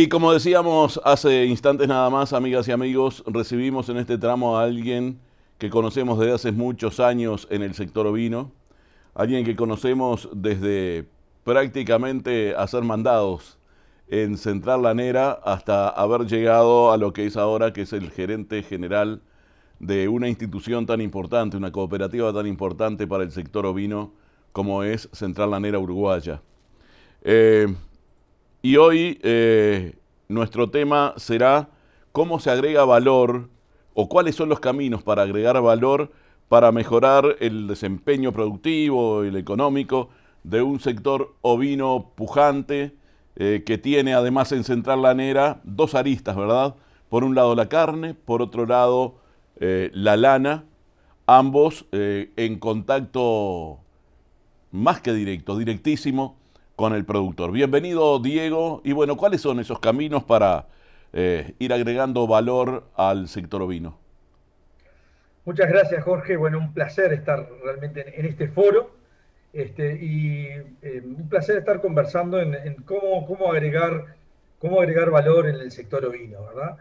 Y como decíamos hace instantes nada más, amigas y amigos, recibimos en este tramo a alguien que conocemos desde hace muchos años en el sector ovino, alguien que conocemos desde prácticamente hacer mandados en Central Lanera hasta haber llegado a lo que es ahora, que es el gerente general de una institución tan importante, una cooperativa tan importante para el sector ovino como es Central Lanera Uruguaya. Eh, y hoy nuestro tema será cómo se agrega valor o cuáles son los caminos para agregar valor para mejorar el desempeño productivo y el económico de un sector ovino pujante que tiene además en Central Lanera dos aristas, ¿verdad? Por un lado la carne, por otro lado la lana, ambos en contacto más que directo, directísimo con el productor. Bienvenido, Diego. Y bueno, ¿cuáles son esos caminos para ir agregando valor al sector ovino? Muchas gracias, Jorge. Bueno, un placer estar realmente en este foro un placer estar conversando en cómo agregar valor en el sector ovino, ¿verdad?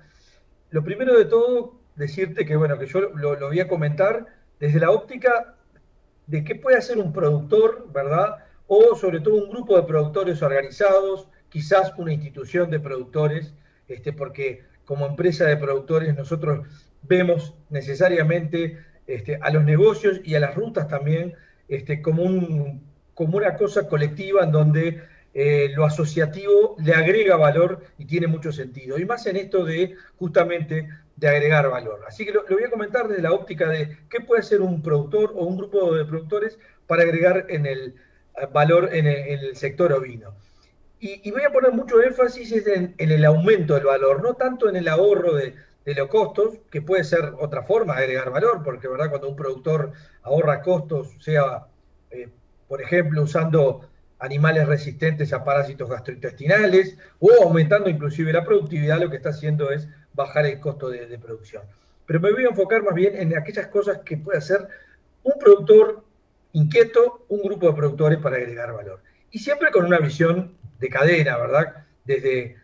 Lo primero de todo, decirte que, bueno, que yo lo voy a comentar desde la óptica de qué puede hacer un productor, ¿verdad? O sobre todo un grupo de productores organizados, quizás una institución de productores, porque como empresa de productores nosotros vemos necesariamente a los negocios y a las rutas también como una cosa colectiva en donde lo asociativo le agrega valor y tiene mucho sentido. Y más en esto de justamente de agregar valor. Así que lo voy a comentar desde la óptica de qué puede hacer un productor o un grupo de productores para agregar en el valor en el sector ovino. Y voy a poner mucho énfasis en el aumento del valor, no tanto en el ahorro de los costos, que puede ser otra forma de agregar valor, porque ¿verdad? Cuando un productor ahorra costos, sea, eh, por ejemplo, usando animales resistentes a parásitos gastrointestinales o aumentando inclusive la productividad, lo que está haciendo es bajar el costo de producción. Pero me voy a enfocar más bien en aquellas cosas que puede hacer un productor inquieto, un grupo de productores para agregar valor. Y siempre con una visión de cadena, ¿verdad? Desde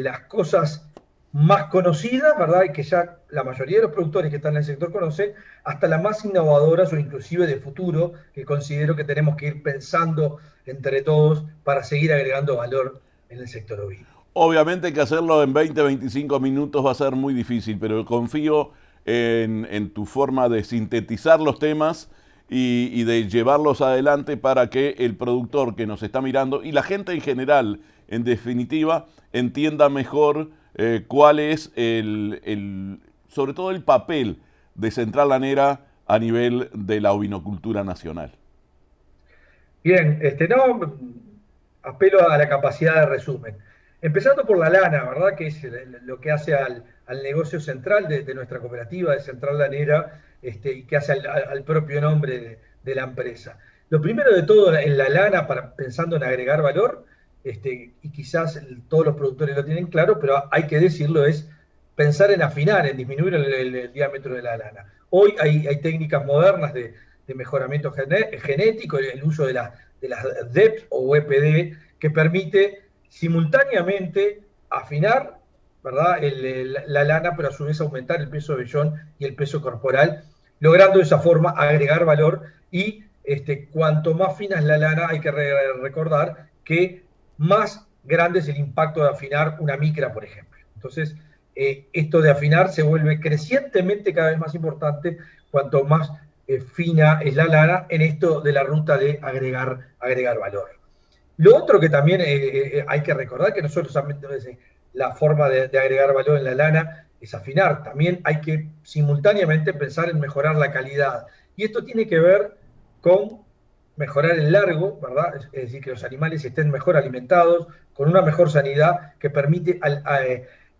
las cosas más conocidas, ¿verdad? Y que ya la mayoría de los productores que están en el sector conocen, hasta las más innovadoras o inclusive de futuro, que considero que tenemos que ir pensando entre todos para seguir agregando valor en el sector ovino. Obviamente que hacerlo en 20, 25 minutos va a ser muy difícil, pero confío en tu forma de sintetizar los temas y de llevarlos adelante para que el productor que nos está mirando y la gente en general, en definitiva, entienda mejor cuál es sobre todo el papel de Central Lanera a nivel de la ovinocultura nacional. Bien, no, apelo a la capacidad de resumen. Empezando por la lana, ¿verdad? Que es lo que hace al negocio central de nuestra cooperativa de Central Lanera y que hace al propio nombre de la empresa. Lo primero de todo en la lana, pensando en agregar valor, y quizás todos los productores lo tienen claro, pero hay que decirlo, es pensar en afinar, en disminuir el diámetro de la lana. Hoy hay técnicas modernas de mejoramiento genético, el uso de las DEP o EPD, que permite simultáneamente afinar, ¿verdad? La lana, pero a su vez aumentar el peso de vellón y el peso corporal, logrando de esa forma agregar valor y cuanto más fina es la lana, hay que recordar que más grande es el impacto de afinar una micra, por ejemplo. Entonces, esto de afinar se vuelve crecientemente cada vez más importante cuanto más fina es la lana en esto de la ruta de agregar valor. Lo otro que también hay que recordar, que nosotros también la forma de agregar valor en la lana es afinar. También hay que simultáneamente pensar en mejorar la calidad. Y esto tiene que ver con mejorar el largo, ¿verdad? Es decir, que los animales estén mejor alimentados, con una mejor sanidad que permite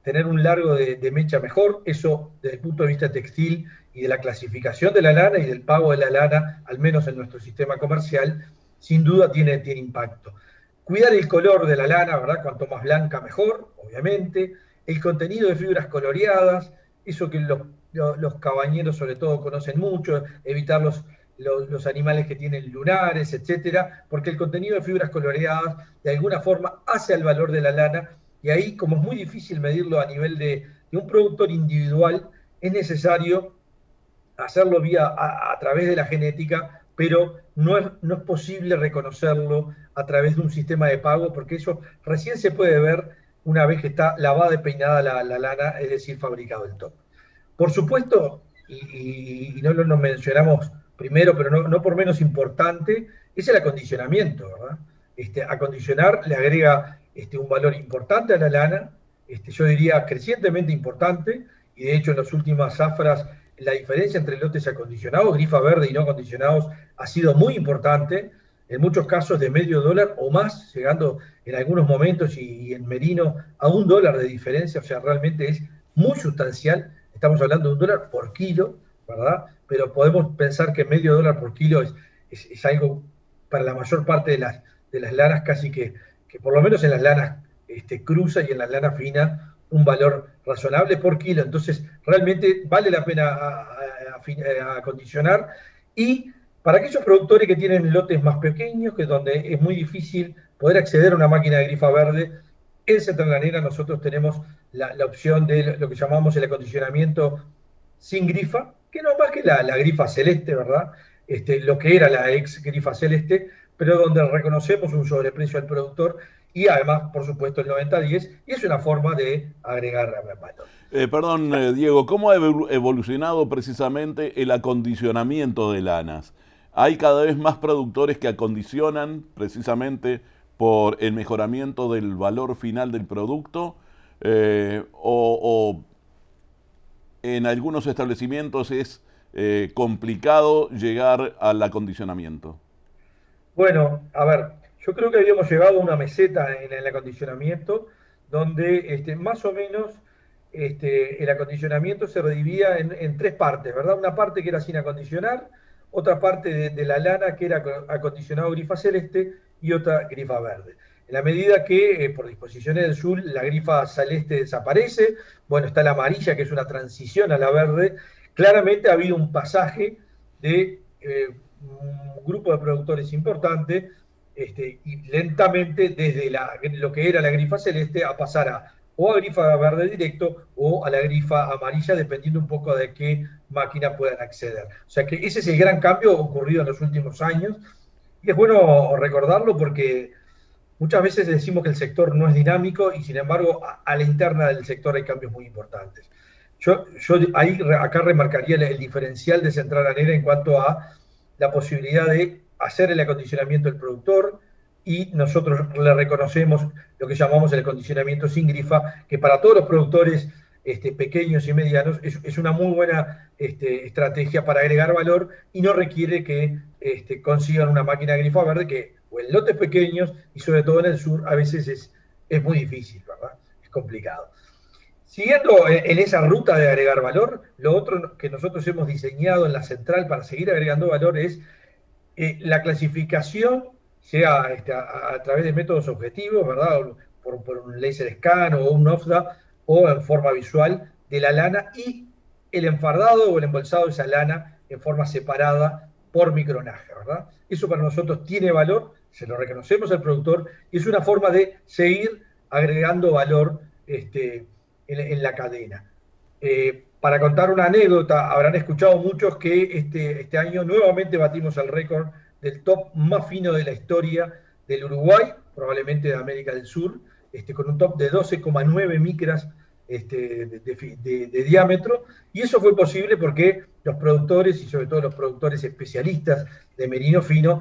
tener un largo de mecha mejor. Eso desde el punto de vista textil y de la clasificación de la lana y del pago de la lana, al menos en nuestro sistema comercial, sin duda tiene impacto. Cuidar el color de la lana, ¿verdad? Cuanto más blanca mejor, obviamente. El contenido de fibras coloreadas, eso que los cabañeros sobre todo conocen mucho, evitar los animales que tienen lunares, etcétera, porque el contenido de fibras coloreadas de alguna forma hace al valor de la lana Y ahí, como es muy difícil medirlo a nivel de un productor individual, es necesario hacerlo a través de la genética, pero no es posible reconocerlo a través de un sistema de pago, porque eso recién se puede ver una vez que está lavada y peinada la lana, es decir, fabricado el top. Por supuesto, y no lo mencionamos primero, pero no por menos importante, es el acondicionamiento, ¿verdad? Acondicionar le agrega un valor importante a la lana, yo diría crecientemente importante, y de hecho en las últimas zafras la diferencia entre lotes acondicionados, grifa verde y no acondicionados, ha sido muy importante, en muchos casos de medio dólar o más, llegando en algunos momentos y en merino a $1 de diferencia, o sea, realmente es muy sustancial. Estamos hablando de $1 por kilo, ¿verdad? Pero podemos pensar que medio dólar por kilo es algo para la mayor parte de las lanas casi que por lo menos en las lanas cruza y en las lanas finas un valor razonable por kilo. Entonces, realmente vale la pena acondicionar. Y para aquellos productores que tienen lotes más pequeños, que donde es muy difícil poder acceder a una máquina de grifa verde, en Central Lanera nosotros tenemos la opción de lo que llamamos el acondicionamiento sin grifa, que no es más que la grifa celeste, ¿verdad? Lo que era la ex grifa celeste, pero donde reconocemos un sobreprecio al productor y además, por supuesto, el 90-10, y es una forma de agregar valor. Perdón, Diego, ¿cómo ha evolucionado precisamente el acondicionamiento de lanas? Hay cada vez más productores que acondicionan precisamente por el mejoramiento del valor final del producto, o en algunos establecimientos es complicado llegar al acondicionamiento. Bueno, a ver, yo creo que habíamos llegado a una meseta en el acondicionamiento donde más o menos el acondicionamiento se dividía en tres partes, ¿verdad? Una parte que era sin acondicionar, otra parte de la lana que era acondicionado grifa celeste y otra grifa verde. En la medida que, por disposiciones del sur, la grifa celeste desaparece, bueno, está la amarilla, que es una transición a la verde, claramente ha habido un pasaje de un grupo de productores importante, y lentamente desde lo que era la grifa celeste a pasar o a grifa verde directo o a la grifa amarilla, dependiendo un poco de qué máquina puedan acceder. O sea que ese es el gran cambio ocurrido en los últimos años, y es bueno recordarlo porque muchas veces decimos que el sector no es dinámico y sin embargo a la interna del sector hay cambios muy importantes. Yo acá remarcaría el diferencial de Central Lanera en cuanto a la posibilidad de hacer el acondicionamiento del productor, y nosotros le reconocemos lo que llamamos el acondicionamiento sin grifa, que para todos los productores pequeños y medianos es una muy buena estrategia para agregar valor y no requiere que consigan una máquina de grifa verde, que o en lotes pequeños y sobre todo en el sur a veces es muy difícil, ¿verdad? Es complicado. Siguiendo en esa ruta de agregar valor, lo otro que nosotros hemos diseñado en la central para seguir agregando valor es la clasificación, sea a través de métodos objetivos, ¿verdad? Por un laser scan o un OFDA, o en forma visual de la lana, y el enfardado o el embolsado de esa lana en forma separada por micronaje, ¿verdad? Eso para nosotros tiene valor, se lo reconocemos al productor, y es una forma de seguir agregando valor en la cadena. Para contar una anécdota, habrán escuchado muchos que este año nuevamente batimos el récord del top más fino de la historia del Uruguay, probablemente de América del Sur, con un top de 12,9 micras de diámetro, y eso fue posible porque los productores, y sobre todo los productores especialistas de merino fino,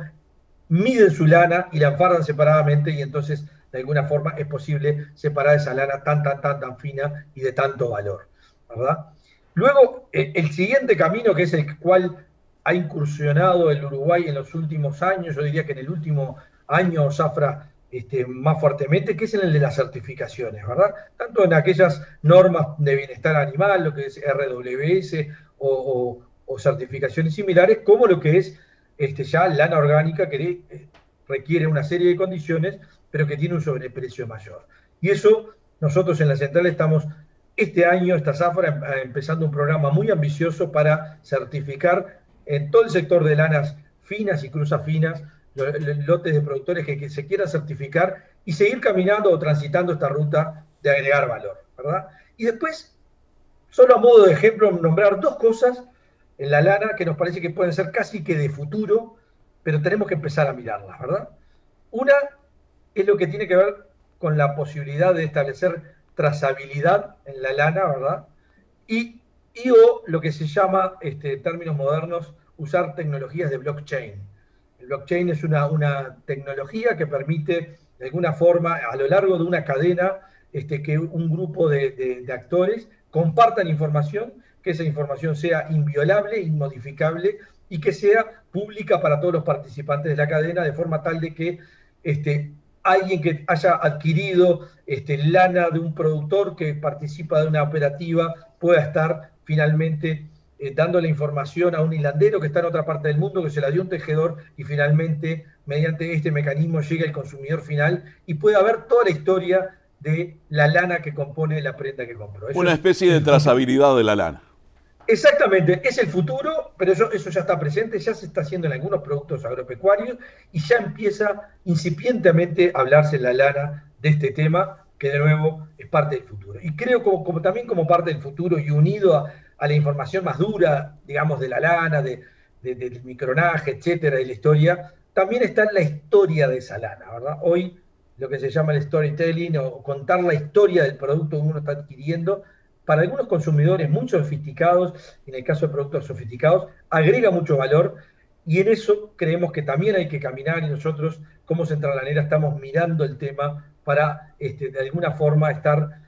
miden su lana y la enfardan separadamente, y entonces de alguna forma es posible separar esa lana tan fina y de tanto valor, ¿verdad? Luego, el siguiente camino, que es el cual ha incursionado el Uruguay en los últimos años, yo diría que en el último año zafra más fuertemente, que es el de las certificaciones, ¿verdad? Tanto en aquellas normas de bienestar animal, lo que es RWS o certificaciones similares, como lo que es ya lana orgánica, que requiere una serie de condiciones, pero que tiene un sobreprecio mayor. Y eso nosotros en la central estamos este año, esta zafra, empezando un programa muy ambicioso para certificar en todo el sector de lanas finas y cruzas finas, lotes de productores que se quieran certificar y seguir caminando o transitando esta ruta de agregar valor, ¿verdad? Y después, solo a modo de ejemplo, nombrar dos cosas en la lana que nos parece que pueden ser casi que de futuro, pero tenemos que empezar a mirarlas, ¿verdad? Una es lo que tiene que ver con la posibilidad de establecer trazabilidad en la lana, ¿verdad? O lo que se llama, en términos modernos, usar tecnologías de blockchain. El blockchain es una tecnología que permite, de alguna forma, a lo largo de una cadena, que un grupo de actores compartan información, que esa información sea inviolable, inmodificable y que sea pública para todos los participantes de la cadena, de forma tal de que alguien que haya adquirido lana de un productor que participa de una operativa pueda estar finalmente dando la información a un hilandero que está en otra parte del mundo, que se la dio un tejedor y finalmente, mediante este mecanismo, llega el consumidor final y pueda ver toda la historia de la lana que compone la prenda que compró. Una especie de trazabilidad de la lana. Exactamente, es el futuro, pero eso ya está presente, ya se está haciendo en algunos productos agropecuarios y ya empieza incipientemente a hablarse en la lana de este tema, que de nuevo es parte del futuro. Y creo también como parte del futuro y unido a la información más dura, digamos, de la lana, del micronaje, etcétera, de la historia, también está la historia de esa lana, ¿verdad? Hoy lo que se llama el storytelling o contar la historia del producto que uno está adquiriendo, para algunos consumidores muy sofisticados, en el caso de productos sofisticados, agrega mucho valor y en eso creemos que también hay que caminar y nosotros como Central Lanera estamos mirando el tema para de alguna forma estar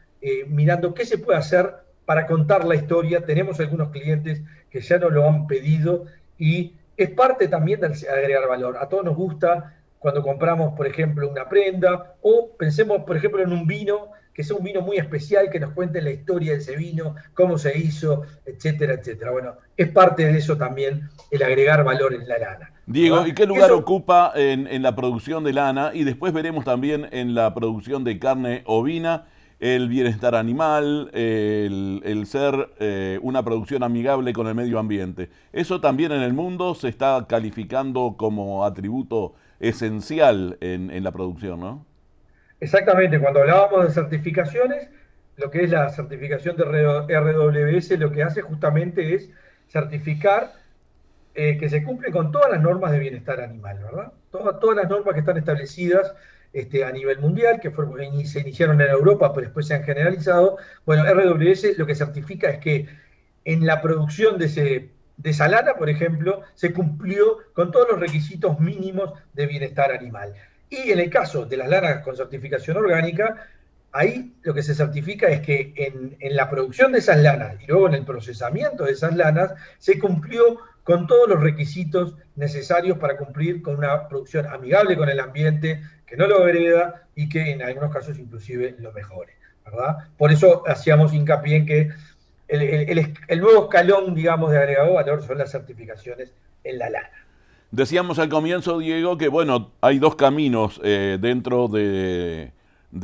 mirando qué se puede hacer para contar la historia. Tenemos algunos clientes que ya nos lo han pedido y es parte también de agregar valor. A todos nos gusta cuando compramos, por ejemplo, una prenda o pensemos, por ejemplo, en un vino, que sea un vino muy especial, que nos cuente la historia de ese vino, cómo se hizo, etcétera, etcétera. Bueno, es parte de eso también el agregar valor en la lana, Diego, ¿verdad? ¿y qué lugar ocupa en la producción de lana? Y después veremos también en la producción de carne ovina el bienestar animal, el ser una producción amigable con el medio ambiente. Eso también en el mundo se está calificando como atributo esencial en la producción, ¿no? Exactamente, cuando hablábamos de certificaciones, lo que es la certificación de RWS, lo que hace justamente es certificar que se cumplen con todas las normas de bienestar animal, ¿verdad? Todas las normas que están establecidas a nivel mundial, que se iniciaron en Europa, pero después se han generalizado. Bueno, RWS lo que certifica es que en la producción de esa lana, por ejemplo, se cumplió con todos los requisitos mínimos de bienestar animal. Y en el caso de las lanas con certificación orgánica, ahí lo que se certifica es que en la producción de esas lanas y luego en el procesamiento de esas lanas se cumplió con todos los requisitos necesarios para cumplir con una producción amigable con el ambiente, que no lo agreda y que en algunos casos inclusive lo mejore, ¿verdad? Por eso hacíamos hincapié en que el nuevo escalón, digamos, de agregado valor son las certificaciones en la lana. Decíamos al comienzo, Diego, que bueno, hay dos caminos dentro de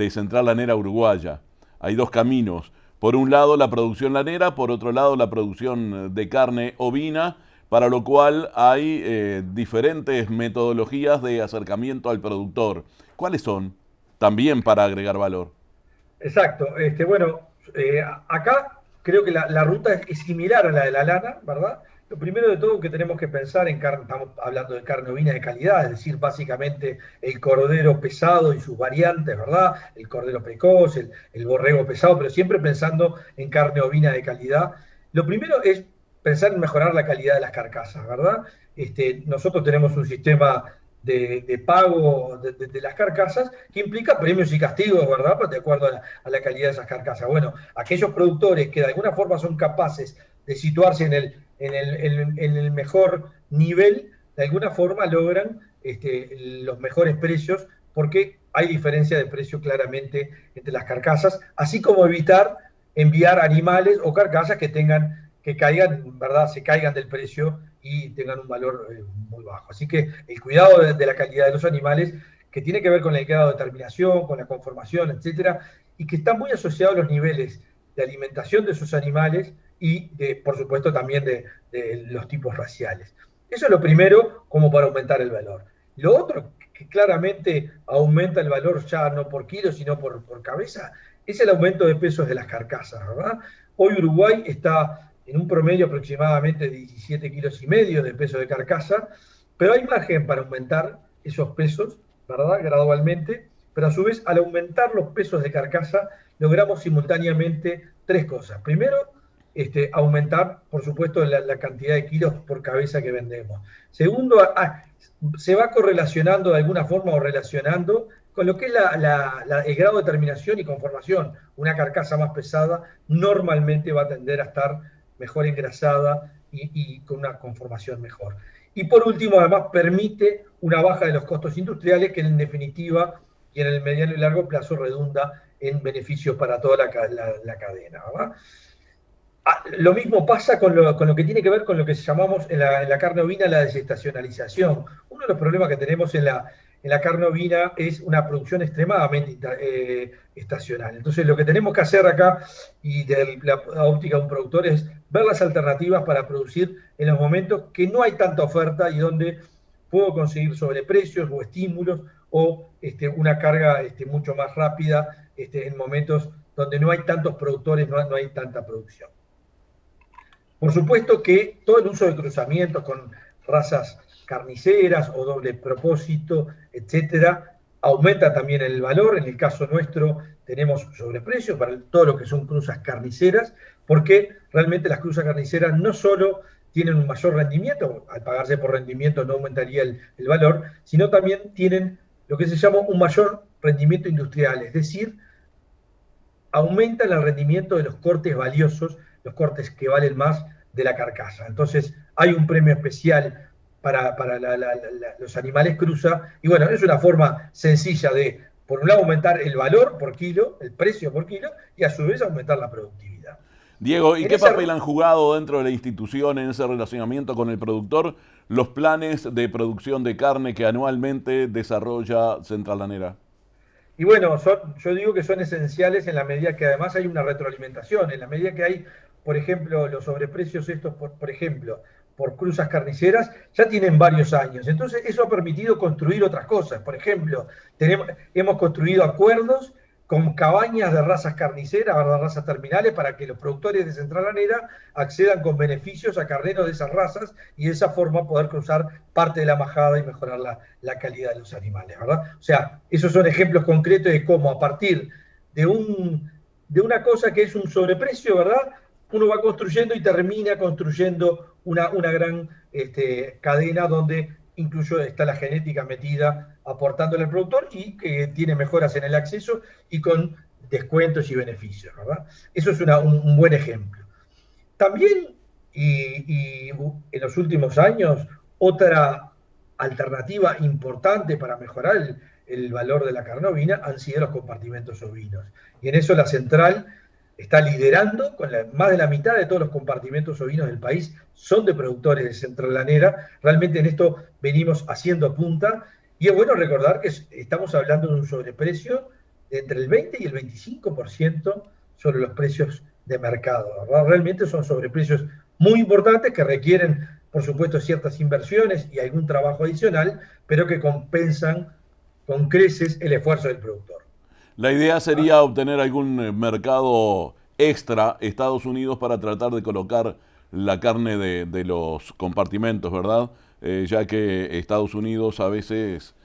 Central Lanera Uruguaya. Hay dos caminos. Por un lado la producción lanera, por otro lado la producción de carne ovina, para lo cual hay diferentes metodologías de acercamiento al productor. ¿Cuáles son? También para agregar valor. Exacto. Bueno, acá creo que la ruta es similar a la de la lana, ¿verdad? Lo primero de todo que tenemos que pensar en carne, estamos hablando de carne ovina de calidad, es decir, básicamente el cordero pesado y sus variantes, ¿verdad? El cordero precoz, el borrego pesado, pero siempre pensando en carne ovina de calidad. Lo primero es pensar en mejorar la calidad de las carcasas, ¿verdad? Nosotros tenemos un sistema de pago de las carcasas que implica premios y castigos, ¿verdad? De acuerdo a la calidad de esas carcasas. Bueno, aquellos productores que de alguna forma son capaces de situarse en el mejor nivel, de alguna forma logran los mejores precios, porque hay diferencia de precio claramente entre las carcasas, así como evitar enviar animales o carcasas que caigan, ¿verdad? Se caigan del precio y tengan un valor muy bajo. Así que el cuidado de la calidad de los animales, que tiene que ver con el grado de terminación, con la conformación, etcétera, y que está muy asociado a los niveles de alimentación de esos animales y, por supuesto, también de los tipos raciales. Eso es lo primero, como para aumentar el valor. Lo otro, que claramente aumenta el valor ya no por kilo, sino por cabeza, es el aumento de pesos de las carcasas, ¿verdad? Hoy Uruguay está en un promedio aproximadamente de 17 kilos y medio de peso de carcasa, pero hay margen para aumentar esos pesos, ¿verdad? Gradualmente, pero a su vez, al aumentar los pesos de carcasa, logramos simultáneamente tres cosas. Primero, aumentar, por supuesto, la cantidad de kilos por cabeza que vendemos. Segundo, se va correlacionando de alguna forma o relacionando con lo que es el grado de terminación y conformación. Una carcasa más pesada normalmente va a tender a estar mejor engrasada y con una conformación mejor. Y por último, además, permite una baja de los costos industriales que en definitiva y en el mediano y largo plazo redunda en beneficios para toda la cadena, ¿verdad? Lo mismo pasa con lo que tiene que ver con lo que llamamos en la carne ovina la desestacionalización. Uno de los problemas que tenemos en la carne ovina es una producción extremadamente estacional. Entonces lo que tenemos que hacer acá, y de la óptica de un productor, es ver las alternativas para producir en los momentos que no hay tanta oferta y donde puedo conseguir sobreprecios o estímulos o una carga mucho más rápida en momentos donde no hay tantos productores, no hay tanta producción. Por supuesto que todo el uso de cruzamientos con razas carniceras o doble propósito, etcétera, aumenta también el valor. En el caso nuestro tenemos sobreprecio para todo lo que son cruzas carniceras, porque realmente las cruzas carniceras no solo tienen un mayor rendimiento, al pagarse por rendimiento no aumentaría el valor, sino también tienen lo que se llama un mayor rendimiento industrial, es decir, aumentan el rendimiento de los cortes valiosos, los cortes que valen más de la carcasa. Entonces, hay un premio especial para los animales cruza, y bueno, es una forma sencilla de, por un lado, aumentar el valor por kilo, el precio por kilo, y a su vez aumentar la productividad. Diego, ¿y qué papel han jugado dentro de la institución en ese relacionamiento con el productor los planes de producción de carne que anualmente desarrolla Central Lanera? Y bueno, yo digo que son esenciales en la medida que además hay una retroalimentación, en la medida que hay, por ejemplo, los sobreprecios estos, por ejemplo, por cruzas carniceras, ya tienen varios años. Entonces, eso ha permitido construir otras cosas. Por ejemplo, hemos construido acuerdos con cabañas de razas carniceras, de razas terminales, para que los productores de Central Lanera accedan con beneficios a carneros de esas razas y de esa forma poder cruzar parte de la majada y mejorar la calidad de los animales, ¿verdad? O sea, esos son ejemplos concretos de cómo a partir de una cosa que es un sobreprecio, ¿verdad? Uno va construyendo y termina construyendo una gran cadena donde incluso está la genética metida aportándole al productor y que tiene mejoras en el acceso y con descuentos y beneficios, ¿verdad? Eso es un buen ejemplo. También, y en los últimos años, otra alternativa importante para mejorar el valor de la carne ovina han sido los compartimentos ovinos. Y en eso la central está liderando, con más de la mitad de todos los compartimentos ovinos del país son de productores de Central Lanera. Realmente en esto venimos haciendo punta, y es bueno recordar que estamos hablando de un sobreprecio de entre el 20 y el 25% sobre los precios de mercado, ¿verdad? Realmente son sobreprecios muy importantes que requieren, por supuesto, ciertas inversiones y algún trabajo adicional, pero que compensan con creces el esfuerzo del productor. La idea sería obtener algún mercado extra, Estados Unidos, para tratar de colocar la carne de los compartimentos, ¿verdad? Ya que Estados Unidos a veces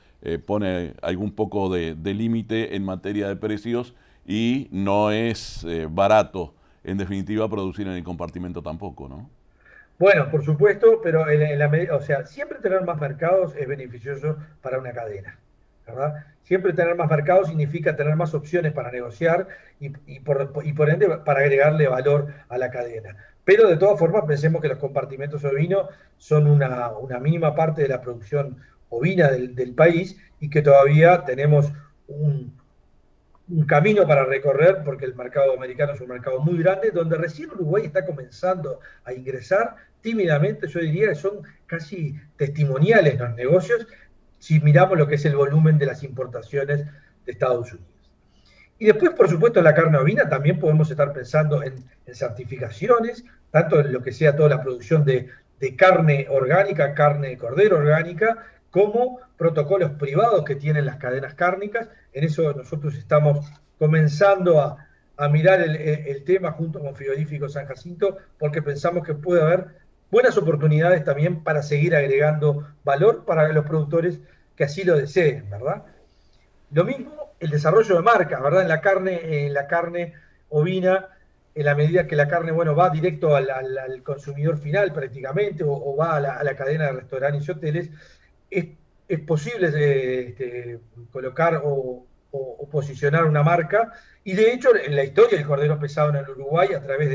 pone algún poco de límite en materia de precios y no es barato, en definitiva, producir en el compartimento tampoco, ¿no? Bueno, por supuesto, pero o sea, siempre tener más mercados es beneficioso para una cadena, ¿verdad? Siempre tener más mercados significa tener más opciones para negociar y por ende para agregarle valor a la cadena. Pero de todas formas pensemos que los compartimentos ovinos son una mínima parte de la producción ovina del país y que todavía tenemos un camino para recorrer, porque el mercado americano es un mercado muy grande, donde recién Uruguay está comenzando a ingresar tímidamente. Yo diría que son casi testimoniales los negocios si miramos lo que es el volumen de las importaciones de Estados Unidos. Y después, por supuesto, en la carne ovina también podemos estar pensando en certificaciones, tanto en lo que sea toda la producción de carne orgánica, carne de cordero orgánica, como protocolos privados que tienen las cadenas cárnicas. En eso nosotros estamos comenzando a mirar el tema junto con Frigorífico San Jacinto, porque pensamos que puede haber buenas oportunidades también para seguir agregando valor para los productores que así lo deseen, ¿verdad? Lo mismo el desarrollo de marcas, ¿verdad? En la carne ovina, en la medida que la carne, bueno, va directo al consumidor final prácticamente, o va a la cadena de restaurantes y hoteles, es, es posible colocar o posicionar una marca. Y de hecho, en la historia del cordero pesado en el Uruguay, a través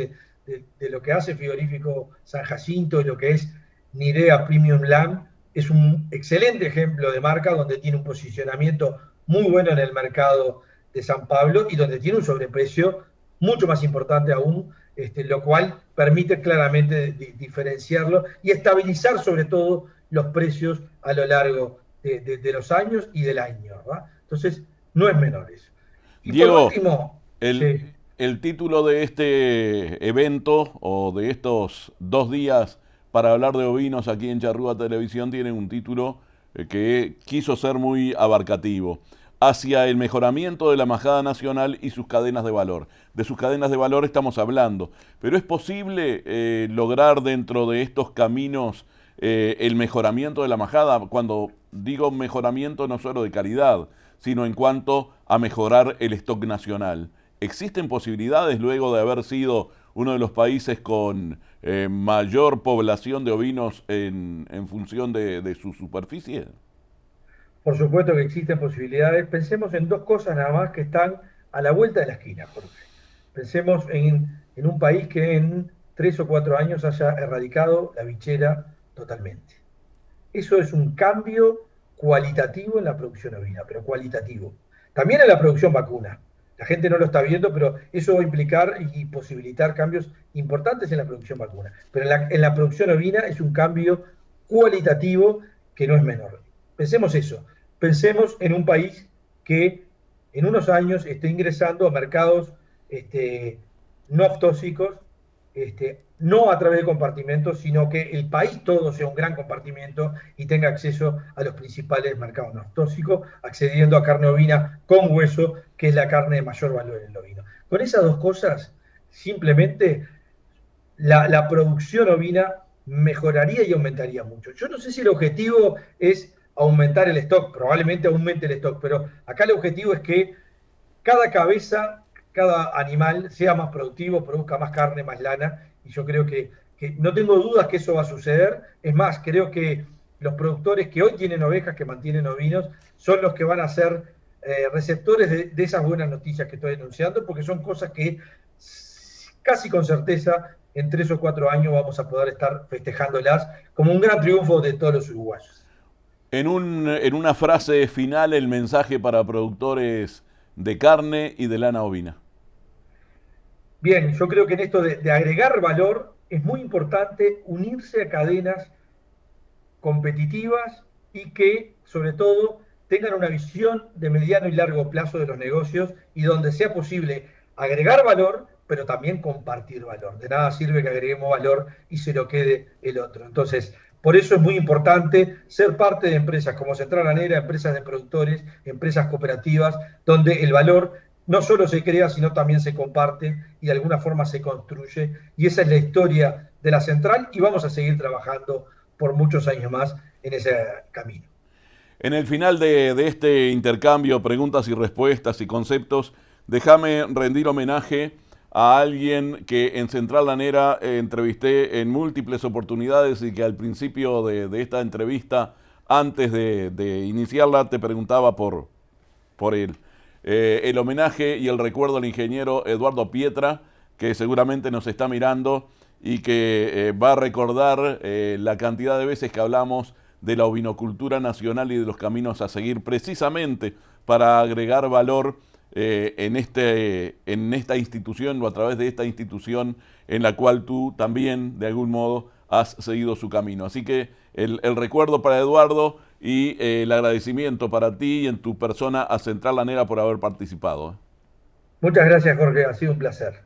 de lo que hace Frigorífico San Jacinto y lo que es Nidea Premium Lamb, es un excelente ejemplo de marca donde tiene un posicionamiento muy bueno en el mercado de San Pablo y donde tiene un sobreprecio mucho más importante aún, lo cual permite claramente diferenciarlo y estabilizar sobre todo los precios a lo largo de los años y del año, ¿verdad? Entonces, no es menor eso. Y por Diego, último, el, sí, el título de este evento o de estos 2 días para hablar de ovinos aquí en Charrúa Televisión tiene un título que quiso ser muy abarcativo, hacia el mejoramiento de la majada nacional y sus cadenas de valor. De sus cadenas de valor estamos hablando, pero es posible lograr dentro de estos caminos el mejoramiento de la majada. Cuando digo mejoramiento no solo de calidad, sino en cuanto a mejorar el stock nacional. ¿Existen posibilidades luego de haber sido uno de los países con mayor población de ovinos en función de su superficie? por supuesto que existen posibilidades. Pensemos en dos cosas nada más que están a la vuelta de la esquina, Jorge. Pensemos en un país que en 3 o 4 años haya erradicado la bichera totalmente. Eso es un cambio cualitativo en la producción ovina, pero cualitativo. También en la producción vacuna. La gente no lo está viendo, pero eso va a implicar y posibilitar cambios importantes en la producción vacuna. Pero en la producción ovina es un cambio cualitativo que no es menor. Pensemos eso. Pensemos en un país que en unos años esté ingresando a mercados no aftóxicos, no a través de compartimentos, sino que el país todo sea un gran compartimento y tenga acceso a los principales mercados no tóxicos, accediendo a carne ovina con hueso, que es la carne de mayor valor en el ovino. Con esas dos cosas, simplemente la producción ovina mejoraría y aumentaría mucho. Yo no sé si el objetivo es aumentar el stock, probablemente aumente el stock, pero acá el objetivo es que cada cabeza, cada animal sea más productivo, produzca más carne, más lana, y yo creo que no tengo dudas que eso va a suceder. Es más, creo que los productores que hoy tienen ovejas, que mantienen ovinos, son los que van a ser receptores de esas buenas noticias que estoy denunciando, porque son cosas que casi con certeza en 3 o 4 años vamos a poder estar festejándolas como un gran triunfo de todos los uruguayos. En una frase final, el mensaje para productores de carne y de lana ovina. Bien, yo creo que en esto de agregar valor es muy importante unirse a cadenas competitivas y que, sobre todo, tengan una visión de mediano y largo plazo de los negocios y donde sea posible agregar valor, pero también compartir valor. De nada sirve que agreguemos valor y se lo quede el otro. Entonces, por eso es muy importante ser parte de empresas como Central Lanera, empresas de productores, empresas cooperativas, donde el valor no solo se crea, sino también se comparte y de alguna forma se construye. Y esa es la historia de la central y vamos a seguir trabajando por muchos años más en ese camino. En el final de este intercambio, preguntas y respuestas y conceptos, déjame rendir homenaje a alguien que en Central Lanera entrevisté en múltiples oportunidades y que al principio de esta entrevista, antes de iniciarla, te preguntaba por él. El homenaje y el recuerdo al ingeniero Eduardo Pietra, que seguramente nos está mirando y que va a recordar la cantidad de veces que hablamos de la ovinocultura nacional y de los caminos a seguir precisamente para agregar valor en esta institución o a través de esta institución en la cual tú también de algún modo has seguido su camino. Así que el recuerdo para Eduardo y el agradecimiento para ti y en tu persona a Central Lanera por haber participado. Muchas gracias, Jorge, ha sido un placer.